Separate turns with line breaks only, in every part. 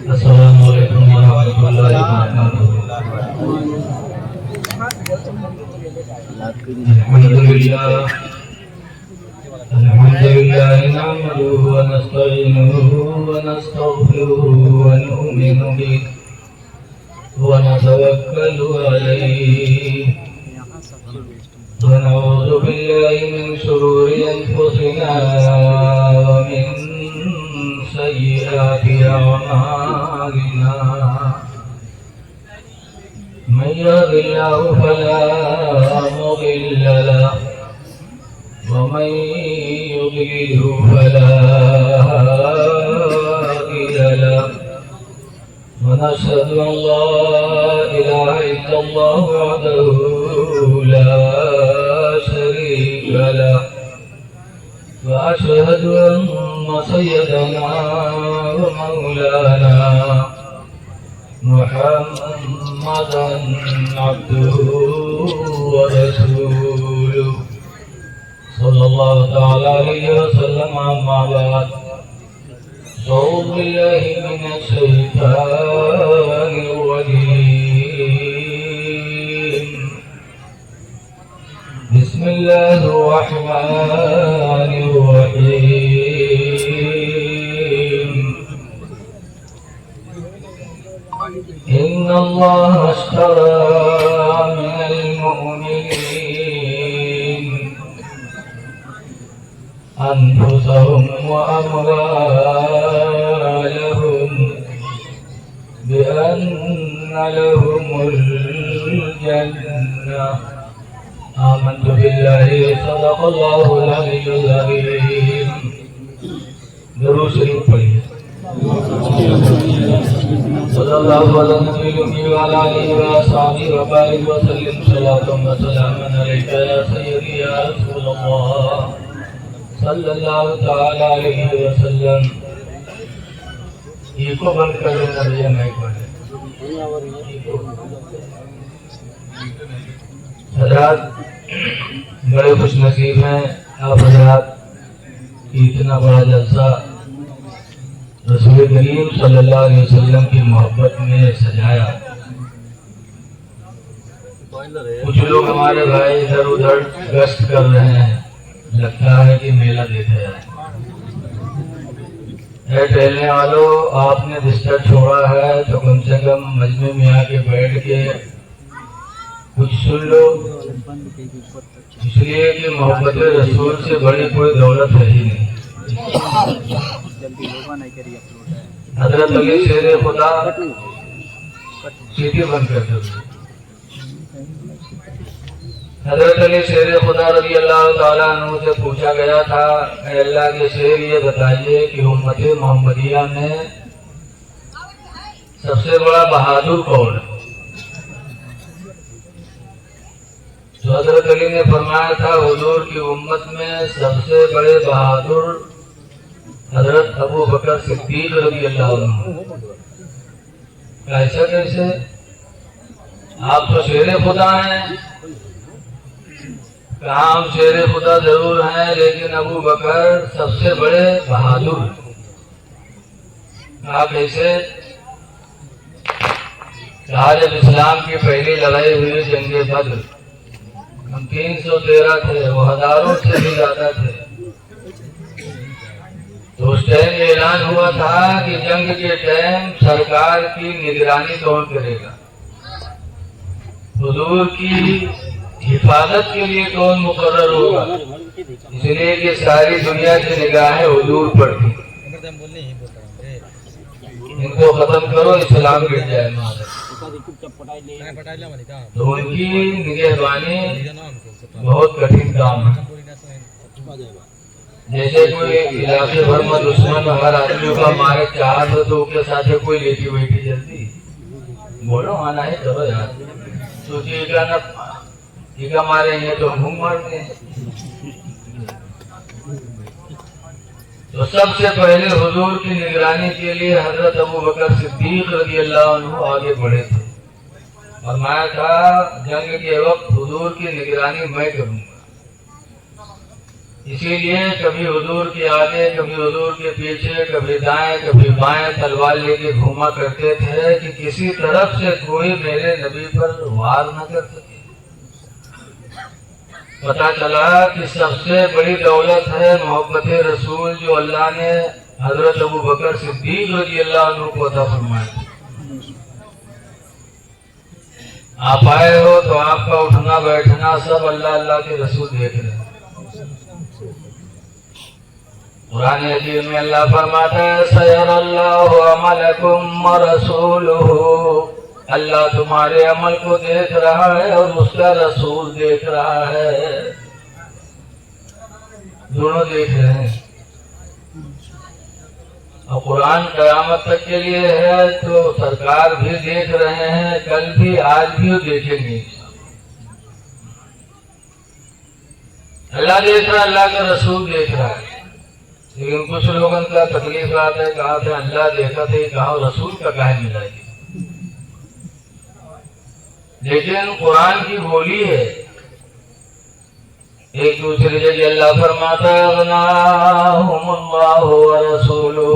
السلام علیکم ورحمۃ اللہ وبرکاتہ۔ الحمد لله نحمده ونستعينه ونستغفره ونؤمن به ونتوكل عليه ونعوذ بالله من شرور أنفسنا ومن سيئات أعمالنا من يهد الله فلا مضل له ومن يضلل فلا هادي له ونشهد أن لا إله إلا الله وحده لا شريك له وأشهد أن سيدنا ومولانا محمدا عبده ورسوله صلى الله تعالى عليه وسلم، أما بعد أعوذ بالله من الشيطان الرجيم. بسم الله الرحمن الرحيم. إن الله اشترى من المؤمنين أنفسهم وأموالهم بأن لهم الجنة. آمنت بالله صدق الله العلي العظيم. درود شریف پڑھیے. صلی اللہ علیہ وسلم وعلى آلہ وصحبہ وبارک وسلم. صلاۃ و سلام علیک یا سیدی یا رسول اللہ صلی اللہ تعالی علیہ وسلم. یہ کو بند کر دینا بھیا، میں حضرات بڑے خوش نصیب ہیں آپ حضرات کی اتنا بڑا جلسہ رسول کریم صلی اللہ علیہ وسلم کی محبت میں سجایا. کچھ لوگ ہمارے بھائی ادھر ادھر گشت کر رہے ہیں، لگتا ہے کہ میلہ دیکھا جائے. اے ٹہلنے والوں، آپ نے بستر چھوڑا ہے تو کم سے کم مجمع میں آ کے بیٹھ کے کچھ سن لو، اس لیے کہ محبت رسول سے بڑی کوئی دولت ہے ہی نہیں. حضرت علی شیر خدا، سیٹی بند کر دو. حضرت علی شیر خدا رضی اللہ تعالیٰ عنہ سے پوچھا گیا تھا، اے اللہ کے شیر یہ بتائیے کہ امت محمدیہ میں سب سے بڑا بہادر کون ہے؟ تو حضرت علی نے فرمایا تھا حضور کی امت میں سب سے بڑے بہادر حضرت ابو بکر صدیق رضی اللہ عنہ. ایسا کیسے؟ آپ تو شیر خدا ہیں. کہاں ہم شیر خدا ضرور ہیں لیکن ابو بکر سب سے بڑے بہادر. کہا کیسے؟ کہا جب اسلام کی پہلی لڑائی ہوئی جنگ بدر، ہم 313 تھے، وہ ہزاروں سے بھی زیادہ تھے، تو اس ٹائم اعلان ہوا تھا کہ جنگ کے ٹائم سرکار کی نگرانی کون کرے گا، حضور کی حفاظت کے لیے کون مقرر ہوگا، اس لیے کہ ساری دنیا کی نگاہیں حضور پر تھی، ان کو ختم کرو اسلام گر جائے مارے، تو ان کی نگہبانی بہت کٹھن کام ہے۔ جیسے کوئی علاقے بھر میں دشمن ہر آدمی کا مارے چاہت ہو تو اس کے ساتھ کوئی لیٹی بیٹھی جلدی بولو آنا ہے کرو یار، سوچیے گا نا ٹھیکا ماریں گے تو گھوم مارتے ہیں۔ تو سب سے پہلے حضور کی نگرانی کے لیے حضرت ابوبکر صدیق رضی اللہ عنہ آگے بڑھے تھے، فرمایا تھا جنگ کے وقت حضور کی نگرانی میں کروں گا، اسی لیے کبھی حضور کے آگے کبھی حضور کے پیچھے کبھی دائیں کبھی بائیں تلوار لے کے گھوما کرتے تھے کہ کسی طرف سے کوئی میرے نبی پر وار نہ کر سکے۔ پتہ چلا کہ سب سے بڑی دولت ہے محبت رسول جو اللہ نے حضرت ابوبکر صدیق رضی اللہ عنہ کو عطا فرمایا۔ آپ آئے ہو تو آپ کا اٹھنا بیٹھنا سب اللہ اللہ کے رسول دیکھ رہے ہیں۔ قرآن حکیم میں اللہ فرماتا ہے سیر اللہ عملکم ورسولہ، اللہ تمہارے عمل کو دیکھ رہا ہے اور اس کا رسول دیکھ رہا ہے، دونوں دیکھ رہے ہیں۔ اور قرآن قیامت تک کے لیے ہے تو سرکار بھی دیکھ رہے ہیں، کل بھی آج بھی دیکھیں گے۔ اللہ دیکھ رہا ہے، اللہ کا رسول دیکھ رہا ہے، لیکن کچھ لوگوں کا تکلیف آتا ہے کہا تھا اللہ دیکھا تھا کہا رسول کا کہے ملائے گی، لیکن قرآن کی بولی ہے۔ ایک دوسری جگہ اللہ فرماتا ہے اغناہم اللہ ورسولہ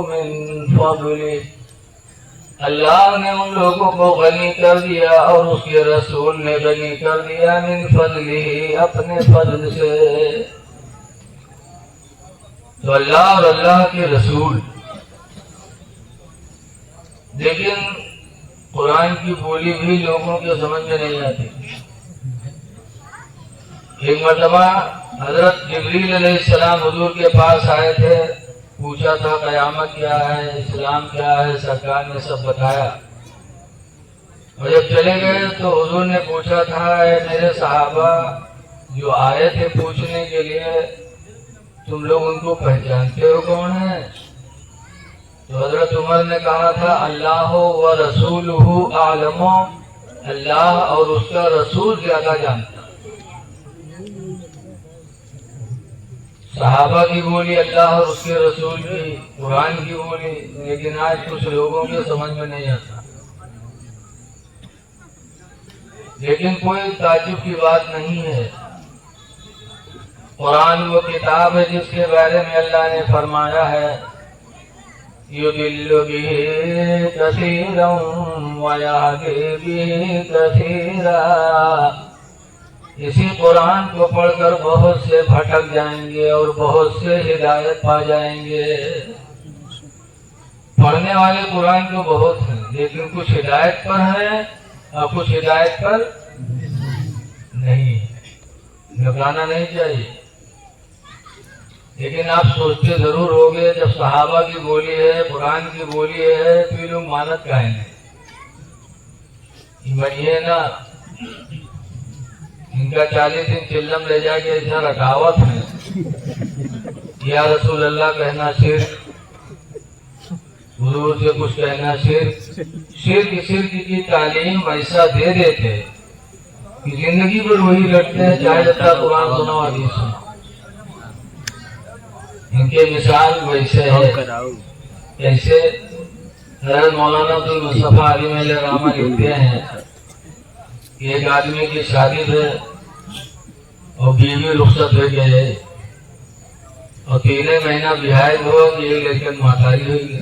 من فضلہ، اللہ نے ان لوگوں کو غنی کر دیا اور اس کے رسول نے غنی کر دیا من فضلہ، اپنے فضل سے۔ تو اللہ اور اللہ کے رسول، لیکن قرآن کی بولی بھی لوگوں کے سمجھ میں نہیں آتی۔ ایک مرتبہ حضرت جبریل علیہ السلام حضور کے پاس آئے تھے، پوچھا تھا قیامت کیا ہے، اسلام کیا ہے، سرکار نے سب بتایا، اور جب چلے گئے تو حضور نے پوچھا تھا اے میرے صحابہ جو آئے تھے پوچھنے کے لیے، تم لوگ ان کو پہچانتے ہو کون ہے؟ تو حضرت عمر نے کہا تھا اللہ و رسولہ اعلم، اللہ اور اس کا رسول زیادہ جانتا۔ صحابہ کی بولی اللہ اور اس کے رسول کی، قرآن کی بولی، لیکن آج کچھ لوگوں کے سمجھ میں نہیں آتا۔ لیکن کوئی تعجب کی بات نہیں ہے، قرآن وہ کتاب ہے جس کے بارے میں اللہ نے فرمایا ہے یُضِلُّ بِهِ كَثِيرًا وَيَهْدِي بِهِ كَثِيرًا، اسی قرآن کو پڑھ کر بہت سے بھٹک جائیں گے اور بہت سے ہدایت پا جائیں گے۔ پڑھنے والے قرآن کو بہت ہیں، لیکن کچھ ہدایت پر ہیں اور کچھ ہدایت پر نہیں، گھبرانا نہیں چاہیے۔ لیکن آپ سوچتے ضرور ہوگے جب صحابہ کی بولی ہے، قرآن کی بولی ہے، تو یہ لوگ مانت کہیں گے، بنیے نا ان کا 40 دن چلم لے جا کے ایسا رکاوٹ ہے، یا رسول اللہ کہنا شرک، حضور سے کچھ کہنا شرک، شرک کی تعلیم ایسا دے دیتے کہ زندگی پر وہی لڑتے ہیں، چاہے جتنا قرآن سنو حدیث سنو۔ ان کے مثال ویسے ہے جیسے حضرت مولانا عبدالمصطفیٰ علی محل رحمہ لکھتے ہیں کہ ایک آدمی کی شادی ہے اور بیوی رخصت ہو گئے اور 3 مہینہ بہائے ہو کہ ایک لڑکن ماتاری ہوئی ہے۔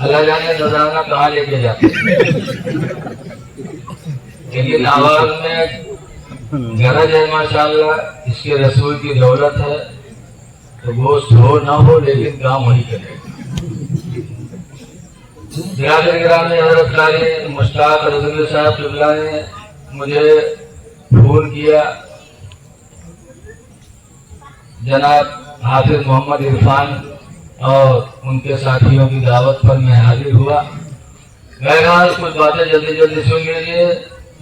اللہ جانے نذرانہ کہاں لے کے جاتے لیکن آواز میں گرج ہے ماشاءاللہ، اس کے رسول کی دولت ہے تو گوشت ہو نہ ہو لیکن کام وہی کرے گا۔ برادر گرامی، حضرت قاری مشتاق رضوی صاحب قبلہ نے مجھے فون کیا، جناب حافظ محمد عرفان اور ان کے ساتھیوں کی دعوت پر میں حاضر ہوا۔ بہرحال کچھ باتیں جلدی جلدی سن لیجیے۔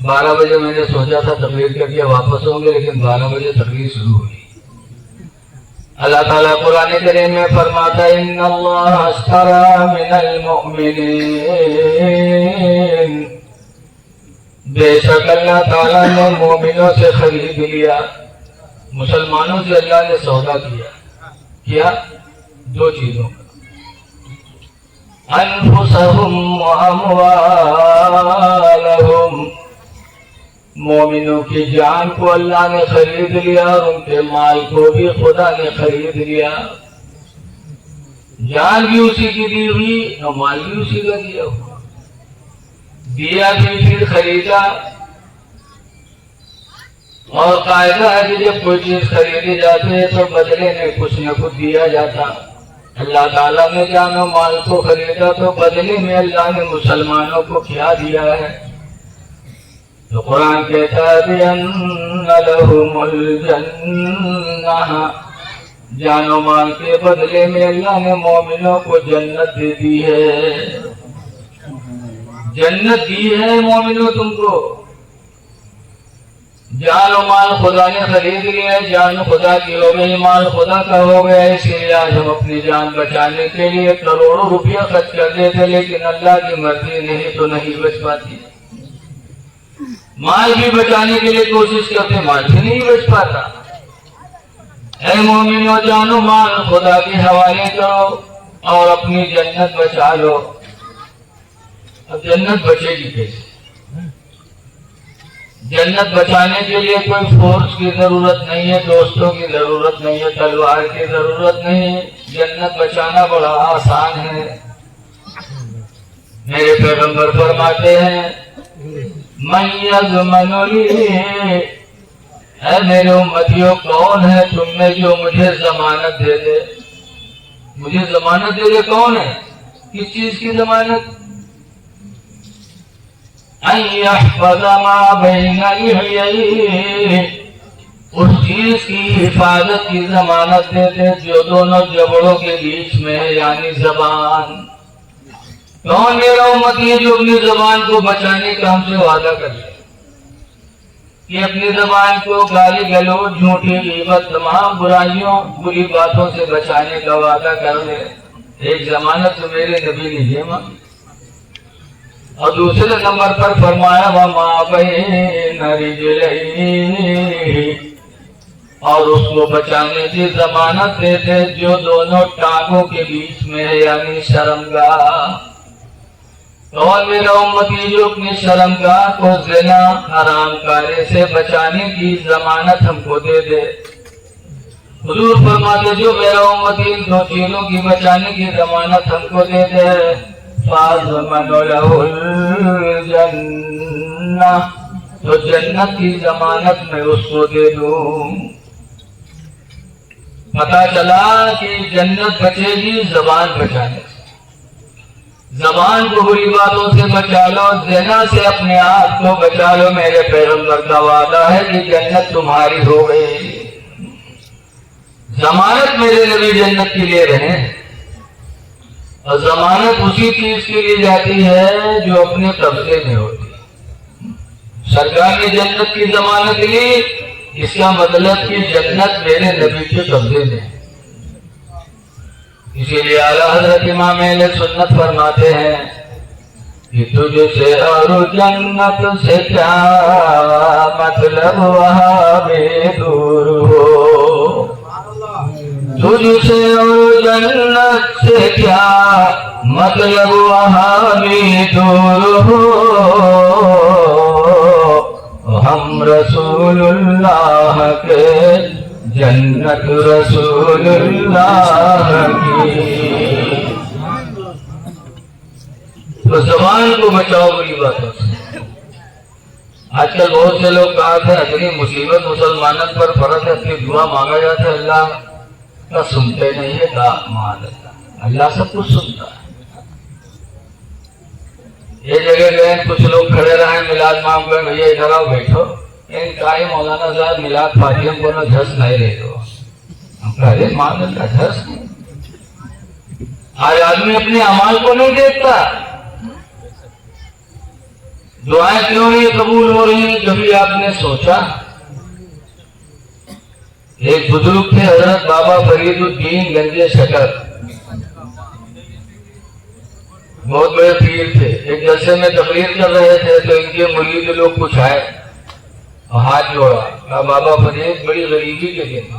12 بجے میں نے سوچا تھا تقریر کر کے واپس ہوں گے، لیکن 12 بجے تقریر شروع ہوئی۔ اللہ تعالیٰ قرآن کریم میں فرماتا ہے ان اللہ اشتری من المؤمنین، بے شک اللہ تعالیٰ نے مومنوں سے خرید لیا، مسلمانوں سے اللہ نے سودا کیا دو چیزوں کا، انفسہم و اموالہم، مومنوں کی جان کو اللہ نے خرید لیا اور ان کے مال کو بھی خدا نے خرید لیا۔ جان بھی اسی کی دی ہوئی اور مال بھی اسی کا دیا ہوا، دیا بھی پھر خریدا۔ اور قاعدہ ہے کہ جب کوئی چیز خریدی جاتی ہے تو بدلے میں کچھ نہ کچھ دیا جاتا۔ اللہ تعالیٰ نے جان و مال کو خریدا تو بدلے میں اللہ نے مسلمانوں کو کیا دیا ہے؟ تو قرآن کہتا ہے بِأَنَّ لَهُمُ الْجَنَّةَ، جان و مال کے بدلے میں اللہ نے مومنوں کو جنت دے دی ہے۔ جنت دی ہے مومنوں تم کو، جان و مال خدا نے خرید لیا ہے، جان خدا کی ہو گئی، مال خدا کا ہو گیا۔ اسی لیے آج ہم اپنی جان بچانے کے لیے کروڑوں روپیہ خرچ کر دیتے، لیکن اللہ کی مرضی نہیں تو نہیں بچ پاتی۔ مال بھی بچانے کے لیے کوشش کرتے، مال بھی نہیں بچ پاتا۔ اے مومنوں، جان و مال خدا کے حوالے کرو اور اپنی جنت بچا لو۔ اب جنت بچے گی کیسے؟ جنت بچانے کے لیے کوئی فورس کی ضرورت نہیں ہے، دوستوں کی ضرورت نہیں ہے، تلوار کی ضرورت نہیں ہے، جنت بچانا بڑا آسان ہے۔ میرے پیغمبر فرماتے ہیں من یضمن لی، اے میرے امتیوں کون ہے تم میں جو مجھے ضمانت دے دے؟ مجھے ضمانت دے دے کون ہے؟ کس چیز کی ضمانت؟ ان یحفظ ما بین لحییہ، اس چیز کی حفاظت کی ضمانت دے دے جو دونوں جبڑوں کے بیچ میں ہے، یعنی زبان۔ کون میرا امتی ہے جو اپنی زبان کو بچانے کا ہم سے وعدہ کر لے کہ اپنی زبان کو گالی گلوچ، جھوٹی غیبت، تمام برائیوں، بری باتوں سے بچانے کا وعدہ کر لے؟ ایک ضمانت تو میرے نبی نے یہ مانگی۔ اور دوسرے نمبر پر فرمایا وَمَا بَيْنَ رِجْلَيْهِ، اور اس کو بچانے کی ضمانت دے دے جو دونوں ٹانگوں کے بیچ میں ہے، یعنی شرمگاہ۔ اور میرا امتی جو اپنی شرمگاہ کو زنا، حرام کاری سے بچانے کی ضمانت ہم کو دے دے۔ حضور فرماتے جو میرا امتی ان دو چیزوں کی بچانے کی ضمانت ہم کو دے دے فَأَضْمَنُ لَهُ الْجَنَّةَ، تو جنت کی ضمانت میں اس کو دے دوں۔ پتہ چلا کہ جنت بچے گی زبان بچانے سے۔ زبان کو بری باتوں سے بچا لو، زنا سے اپنے آپ کو بچا لو۔ میرے پیغمبر کا وعدہ ہے کہ جنت تمہاری ہو گئی۔ ضمانت میرے نبی جنت کی لے رہے ہیں، اور ضمانت اسی چیز کی لی جاتی ہے جو اپنے قبضے میں ہوتی ہے۔ سرکار نے جنت کی ضمانت لی، اس کا مطلب کہ جنت میرے نبی کے قبضے میں ہے۔ اسی لیے اعلیٰ حضرت امام اہل سنت فرماتے ہیں کہ تجھ سے اور جنت سے کیا مطلب وہاں بے دور ہو، تجھ سے اور جنت سے کیا مطلب وہاں بے دور ہو، ہم رسول اللہ کے جنت رسول اللہ کی۔ کو بچاؤ بری باتوں سے۔ آج کل بہت سے لوگ کہا تھے اتنی مصیبت مسلمانوں پر فرض ہے، اپنی دعا مانگا جاتا ہے، اللہ کا سنتے نہیں ہے، اللہ سب کچھ سنتا ہے۔ یہ جگہ گئے کچھ لوگ کھڑے رہے میلاد مانگ کر، بھیا ادھر آؤ بیٹھو، کہا مولانا صاحب میلاد فاتحہ کو جھس نہیں رہے ہو۔ ہم کہا ارے مان اللہ جھس نہیں۔ آج آدمی اپنے اعمال کو نہیں دیکھتا، دعائیں کیوں نہیں قبول ہو رہی ہیں؟ کبھی آپ نے سوچا؟ ایک بزرگ تھے حضرت بابا فرید الدین گنج شکر، بہت بڑے پیر تھے۔ ایک جلسے میں تقریر کر رہے تھے تو ان کے مرید لوگ کچھ آئے اور ہاتھ جوڑا، کہا بابا فرید بڑی غریبی کے دن،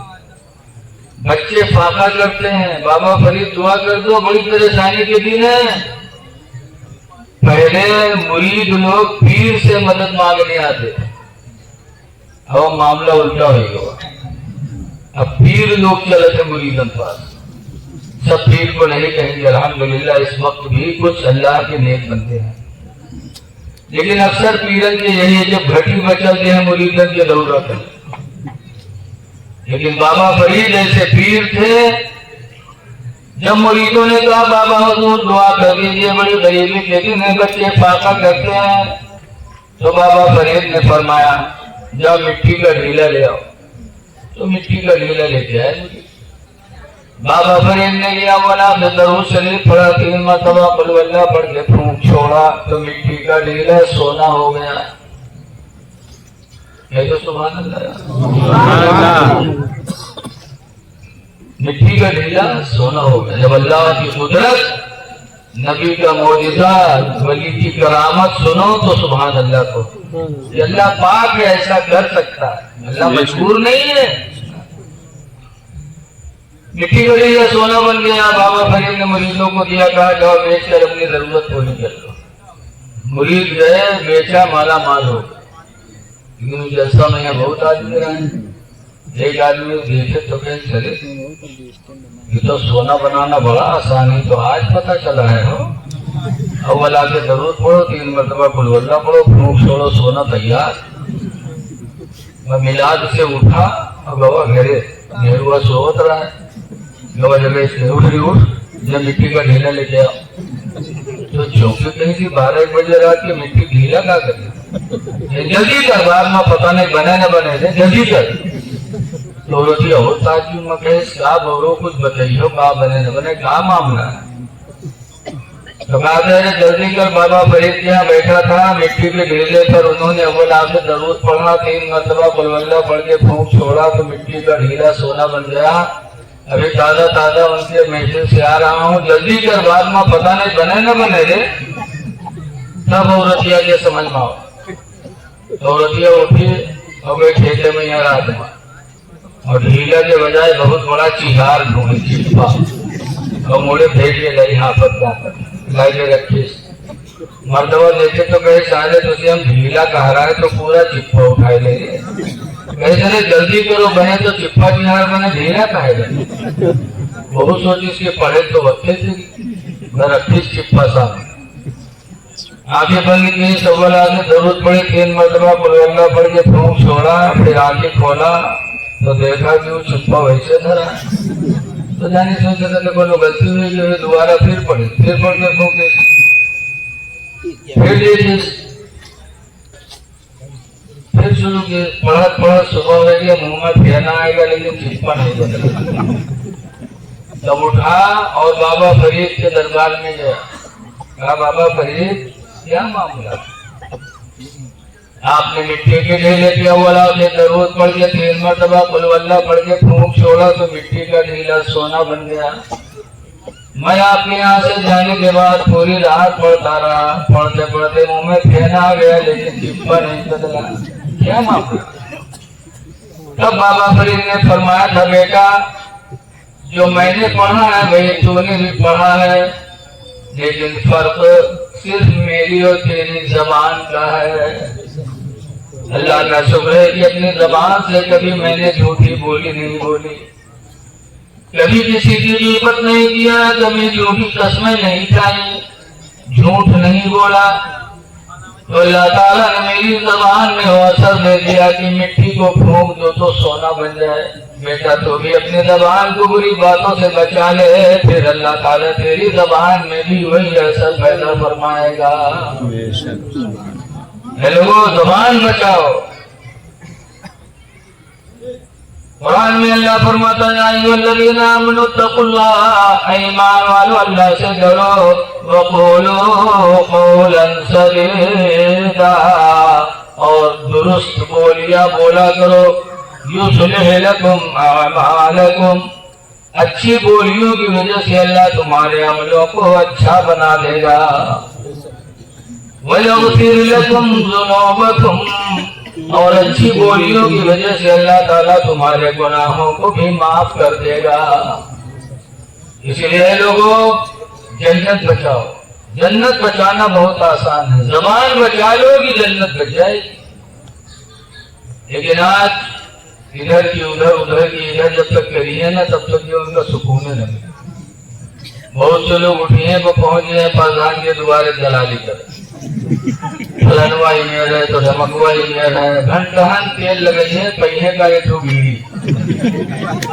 بچے فاقہ کرتے ہیں، بابا فرید دعا کر دو، بڑی پریشانی کے دن ہے۔ پہلے مرید لوگ پیر سے مدد مانگنے آتے تھے، اب معاملہ الٹا ہو گیا، اب پیر لوگ چلے تھے مریدن پاس۔ سب پیر کو نہیں کہیں گے، الحمدللہ اس وقت بھی کچھ اللہ کے نیک بندے ہیں، لیکن اکثر پیرن کے یہی ہے جب گھٹی بچلتے ہیں مریدن کے دورہ کر۔ لیکن بابا فرید ایسے پیر تھے، جب مریدوں نے کہا بابا حضور دعا کر دیجیے بڑی غریبی کے دن ہے، بچے فاقہ کرتے ہیں، تو بابا فرید نے فرمایا جاؤ مٹی کا ڈھیلا لے آؤ، تو مٹی کا ڈھیلا لے کے آئے مجھے۔ بابا فرید نے لیا والا درود شریف پڑھا، 3 مرتبہ قل واللہ پڑھ کے پھونک چھوڑا تو مٹی کا ڈھیلا سونا ہو گیا۔ کہ تو سبحان اللہ، مٹی کا ڈھیلا سونا ہو گیا۔ جب اللہ کی قدرت، نبی کا معجزہ، ولی کی کرامت سنو تو سبحان اللہ کو، کہ اللہ پاک ہے ایسا کر سکتا ہے، اللہ مجبور نہیں ہے۔ مٹی کا ڈھیلا سونا بن گیا۔ بابا فرید نے مریدوں کو دیا، کہا جاؤ بیچ کر اپنی ضرورت پوری کر لو۔ مرید گئے، بیچا، مالا مال ہو گیا۔ لیکن جلسہ میں یہاں بہت آدمی رہے، ایک آدمی دیکھے تو کہیں چلے یہ تو سونا بنانا بڑا آسان ہے، تو آج پتہ چلا ہے ہو۔ اول آ کے ضرورت پڑھو، 3 مرتبہ قل واللہ پڑھو، پھونک چھوڑو، سونا تیار۔ میں میلاد سے اٹھا اور بابا گھرے نہروا سوت رہا ہے، بابا جگہ اس نے اٹھ جب مٹی کا ڈھیلا لے کے آؤ، تو چوکی کہیں تھی 12 بجے رات کے مٹی ڈھیلا کا کرے جلدی کر، بعد میں پتہ نہیں بنے نہ بنے تھے، جلدی کر۔ تو روٹی اور تعجب میں کہے صاحب اوروں کچھ بتائیے، کہاں بنے نہ بنے، کہاں معاملہ ہے؟ تو کہا جلدی کر۔ بابا فرید کے یہاں بیٹھا تھا، مٹی کے ڈھیلے پر انہوں نے اول آپ سے درود پڑھا، 3 مرتبہ قل واللہ پڑھ کے پھونک چھوڑا تو مٹی کا ڈھیلا سونا بن گیا۔ ابھی تازہ ان کے میٹر سے آ رہا ہوں، جلدی کر، بعد میں پتہ نہیں بنے نہ بنے رے۔ تب عورتیا کے سمجھ میں آؤ، عورتیا اٹھی اور گئے کھیتے میں یہاں رات میں، اور ڈھیلا کے بجائے بہت بڑا چہار ڈھونڈی چپا، اور موڑے پھینک کے گئی حافظ جا کر لائی کے رکھی۔ مرتبہ دیکھے تو کہے شاید اسے ہم ڈھیلا کہہ رہا ہے تو پورا چپا اٹھائے لے گئے۔ کہے جلدی کرو بنے تو چپا چہار بنے، ڈھیلا کہے گا۔ بہت سوچی اس کے پڑھے تو وقتے تھے، میں رکھی چپا سامنے، آنکھیں بند کی، سول آگے درود پڑھی، 3 مرتبہ قل واللہ پڑھ کے پھونک چھوڑا، پھر آنکھیں کھولا تو دیکھا کہ وہ چپا ویسے دھرا ہے۔ تو جانے سوچا تھا کہ غلطی ہوئی جو ہے، دوبارہ پھر پڑھی، پھر پڑھ کے پھونکے، پھر دیکھیے، پھر شروع کیے، پڑھا صبح ہو گیا، منہ میں پھیرنا آئے گا لیکن چپا نہیں بدلا۔ تب اٹھا اور بابا فرید کے دربار میں گیا، کہا بابا فرید کیا معاملہ؟ آپ نے مٹی کے ڈھیلے کے اولا سے درود پڑھ کے 3 مرتبہ قل واللہ پڑھ کے پھونک چھوڑا تو مٹی کا ڈھیلا سونا بن گیا۔ میں آپ کے یہاں سے جانے کے بعد پوری رات پڑھتا رہا، پڑھتے پڑھتے منہ میں پھینا آ گیا لیکن چپا نہیں بدلا، کیا معاملہ؟ تب بابا فرید نے فرمایا تھا بیٹا جو میں نے پڑھا ہے وہی تو نے بھی پڑھا ہے، لیکن فرق صرف میری اور تیری زبان کا ہے۔ اللہ کا شکر ہے کہ اپنی زبان سے کبھی میں نے جھوٹی بولی نہیں بولی، کبھی کسی کی غیبت نہیں کیا، کبھی جھوٹی قسمیں نہیں کھائی، جھوٹ نہیں بولا، تو اللہ تعالیٰ نے میری زبان میں وہ اثر دے دیا کہ مٹی کو پھونک دو تو سونا بن جائے۔ بیٹا تو بھی اپنی زبان کو بری باتوں سے بچا لے، پھر اللہ تعالیٰ تیری زبان میں بھی وہی اثر پیدا فرمائے گا۔ اے لوگوں، زبان بچاؤ۔ قرآن میں اللہ فرماتا ہے یا ایھا الذین آمنوا اتقوا اللہ، ایمان والو اللہ سے ڈرو، وقولوا قولا سدیدا، اور درست بولیا بولا کرو، یصلح لکم اعمالکم، اچھی بولیوں کی وجہ سے اللہ تمہارے عملوں کو اچھا بنا دے گا، ویغفر لکم ذنوبکم، اور اچھی بولیوں کی وجہ سے اللہ تعالیٰ تمہارے گناہوں کو بھی معاف کر دے گا۔ اس لیے لوگوں، جنت بچاؤ۔ جنت بچانا بہت آسان ہے، زبان بچا لو گی جنت بچ جائے گی۔ لیکن آج ادھر کی ادھر، ادھر کی ادھر جب تک کریے نا تب تک یہ ان کا سکون ہے۔ بہت سے لوگ اٹھیے کو پہنچ گئے پردھان کے دوبارے دلالی کر، فلنوائی میں رہے تو ڈھمکوائی میں رہے، گھنٹہن تیل لگائیے پہیے کا ایک بیڑی،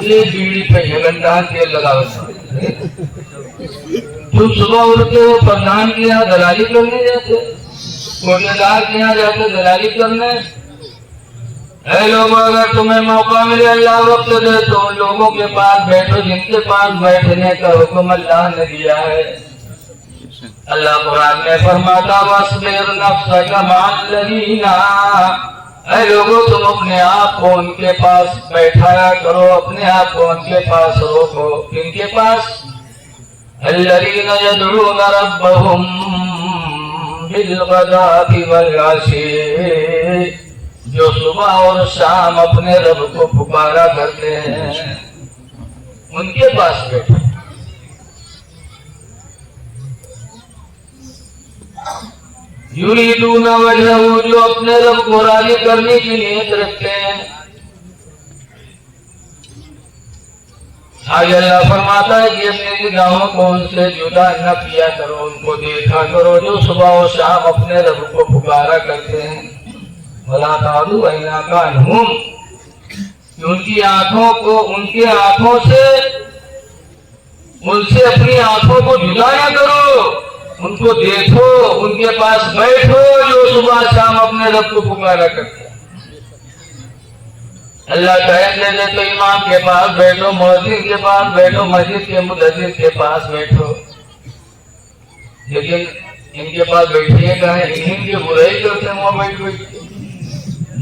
یہ بیڑی پہیے گھنٹہن تیل لگا ہوتا۔ تم صبح اٹھتے ہو پردھان کے یہاں دلالی کرنے جاتے، کوٹے دار کے یہاں جاتے دلالی کرنے۔ اے لوگوں، اگر تمہیں موقع ملے اللہ وقت دے تو ان لوگوں کے پاس بیٹھو جن کے پاس بیٹھنے کا حکم اللہ نے دیا ہے۔ اللہ قرآن میں فرماتا وَاصْبِرْ نَفْسَكَ مَعَ الَّذِينَ، اے لوگوں تم اپنے آپ کو ان کے پاس بیٹھایا کرو، اپنے آپ کو ان کے پاس روکو۔ کن کے پاس؟ الَّذِينَ يَدْعُونَ رَبَّهُمْ بِالْغَدَاةِ وَالْعَشِيِّ، جو صبح اور شام اپنے رب کو پکارا کرتے ہیں، ان کے پاس بیٹھو۔ یریدون وجہہ، جو اپنے رب کو راضی کرنے کی نیت رکھتے ہیں۔ آج اللہ فرماتا ہے کہ اپنی نگاہوں کو ان سے جدا نہ کیا کرو، ان کو دیکھا کرو جو صبح و شام اپنے رب کو پکارا کرتے ہیں۔ وَلَا تَعْدُوا عَيْنَاكَ عَنْهُمْ، ان کی آنکھوں کو، ان کے آنکھوں سے، ان سے اپنی آنکھوں کو جدا نہ کرو، ان کو دیکھو، ان کے پاس بیٹھو جو صبح شام اپنے رب کو پکارا کرتے ہیں۔ اللہ ٹائم دے دے تو امام کے پاس بیٹھو، مؤذن کے پاس بیٹھو، مسجد کے مدثر کے پاس بیٹھو، لیکن ان کے پاس بیٹھیے گا ہے، ان کی برائی کرتے ہیں، وہ بیٹھ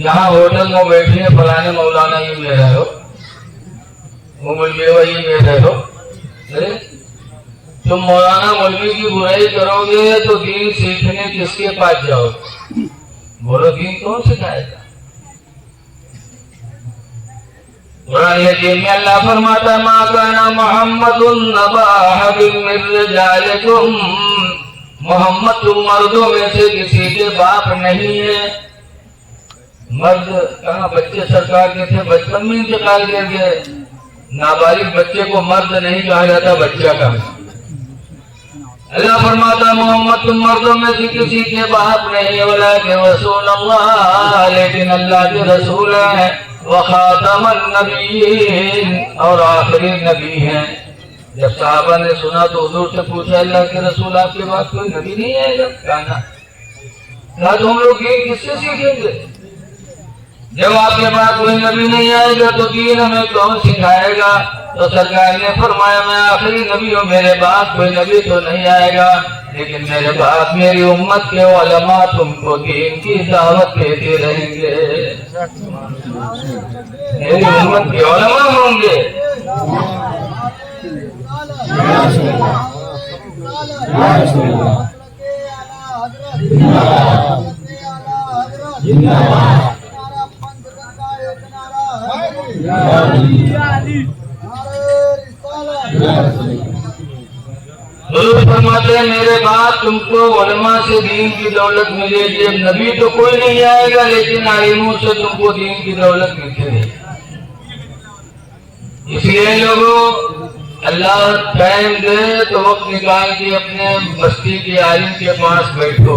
جہاں ہوٹل میں بیٹھیے فلانے مولانا ہی میں رہو، وہ مولوی وہی میں رہو۔ تم مولانا مولوی کی برائی کرو گے تو دین سیکھنے کس کے پاس جاؤ گے؟ بولو دین کون سکھائے گا؟ قرآن حکیم میں اللہ فرماتا ہے ما کان محمد نبا احد من رجالکم، محمد تم مردوں میں سے کسی کے باپ نہیں ہے۔ مرد کہاں بچے سرکار کے تھے بچپن میں انتقال کر گئے، نابالغ بچے کو مرد نہیں کہا جاتا، بچہ کہا۔ اللہ فرماتا محمد تم مردوں میں سے کسی کے باپ نہیں، ولکن رسول اللہ، لیکن اللہ کے رسول ہیں، وخاتم النبیین، اور آخری نبی ہیں۔ جب صحابہ نے سنا تو حضور سے پوچھا اللہ کے رسول آپ کے بعد کوئی نبی نہیں آئے گا؟ کہا تو ہم لوگ دین کس سے سیکھیں گے؟ جب آپ کے بعد کوئی نبی نہیں آئے گا تو دین ہمیں کون سکھائے گا؟ تو سرکار نے فرمایا میں آخری نبی ہوں، میرے بعد کوئی نبی تو نہیں آئے گا، لیکن میرے بعد میری امت کے علماء تم کو دین کی دعوت دیتے رہیں گے، میری امت کے علماء ہوں گے۔ حضور فرماتے ہیں میرے بعد تم کو علماء سے دین کی دولت ملے گی، اب نبی تو کوئی نہیں آئے گا لیکن عالموں سے تم کو دین کی دولت ملتی رہے گی۔ اس لیے لوگوں اللہ ٹائم دے تو وقت نکال کے اپنے بستی کے عالم کے پاس بیٹھو،